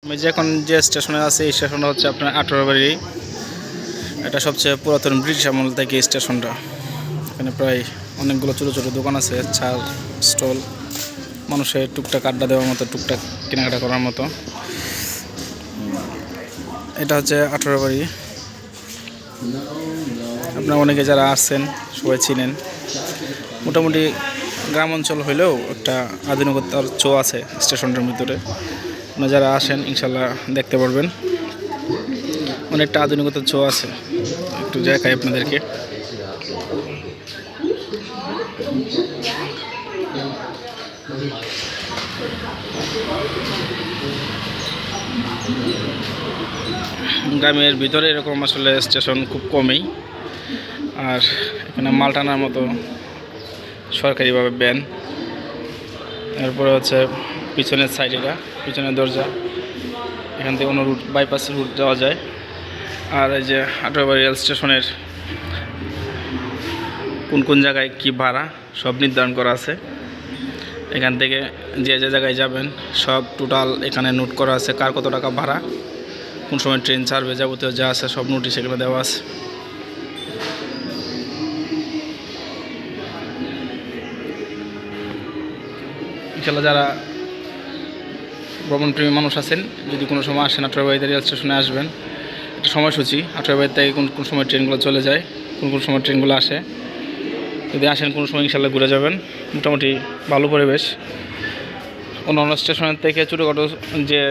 আমি যে এখন যে স্টেশনে আছি এই স্টেশনটা হচ্ছে আপনার 18বাড়ি। এটা সবচেয়ে পুরাতন ব্রিটিশ আমল থেকে স্টেশনটা। এখানে প্রায় অনেকগুলো ছোটো ছোটো দোকান আছে, চার স্টল, মানুষের টুকটাক আড্ডা দেওয়ার মতো, টুকটাক কেনাকাটা করার মতো। এটা হচ্ছে 18বাড়ি। আপনারা অনেকে যারা আসছেন সবাই চিনেন। মোটামুটি গ্রাম অঞ্চল হইলেও একটা আধুনিকতার ছো আছে স্টেশনটার ভিতরে। আপনারা যারা আসেন ইনশাল্লাহ দেখতে পারবেন অনেকটা আধুনিকতার ছো আছে। একটু দেখাই আপনাদেরকে। গ্রামের ভিতরে এরকম আসলে স্টেশন খুব কমই। আর এখানে মাল টানার মতো সরকারিভাবে ব্যান। এরপরে হচ্ছে পিছনের সাইড, এটা পিছনের দরজা, এখান থেকে অন্য রুট বাইপাস রুট যাওয়া যায়। আর এই যে 18বাড়ি রেল স্টেশনের কোন কোন জায়গায় কি ভাড়া সব নির্ধারণ করা আছে। এখান থেকে যে যে জায়গায় যাবেন সব টোটাল এখানে নোট করা আছে, কার কত টাকা ভাড়া, কোন সময় ট্রেন ছাড়বে, যাবতীয় যা আছে সব নোটিশ এখানে দেওয়া আছে। ইনশাল্লাহ যারা ভ্রমণপ্রেমী মানুষ আছেন, যদি কোনো সময় আসেন 18বাড়িতে রেল স্টেশনে আসবেন। একটা সময়সূচি 18বাড়ি থেকে কোন কোন সময় ট্রেনগুলো চলে যায়, কোন কোন সময় ট্রেনগুলো আসে। যদি আসেন কোনো সময় ইনশাল্লাহ ঘুরে যাবেন। মোটামুটি ভালো পরিবেশ। অন্যান্য স্টেশনের থেকে ছোটোখাটো যে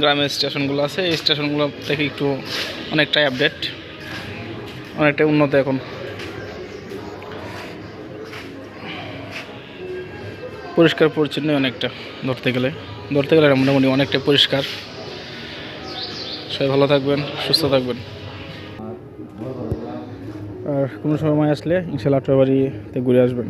গ্রামের স্টেশনগুলো আছে এই স্টেশনগুলো থেকে একটু অনেকটাই আপডেট, অনেকটাই উন্নত এখন। পরিষ্কার পরিচ্ছন্ন অনেকটা, ধরতে গেলে মোটামুটি অনেকটাই পরিষ্কার। সবাই ভালো থাকবেন, সুস্থ থাকবেন। আর কোনো সময় আসলে ইনশাল্লাহ 18বাড়িতে ঘুরে আসবেন।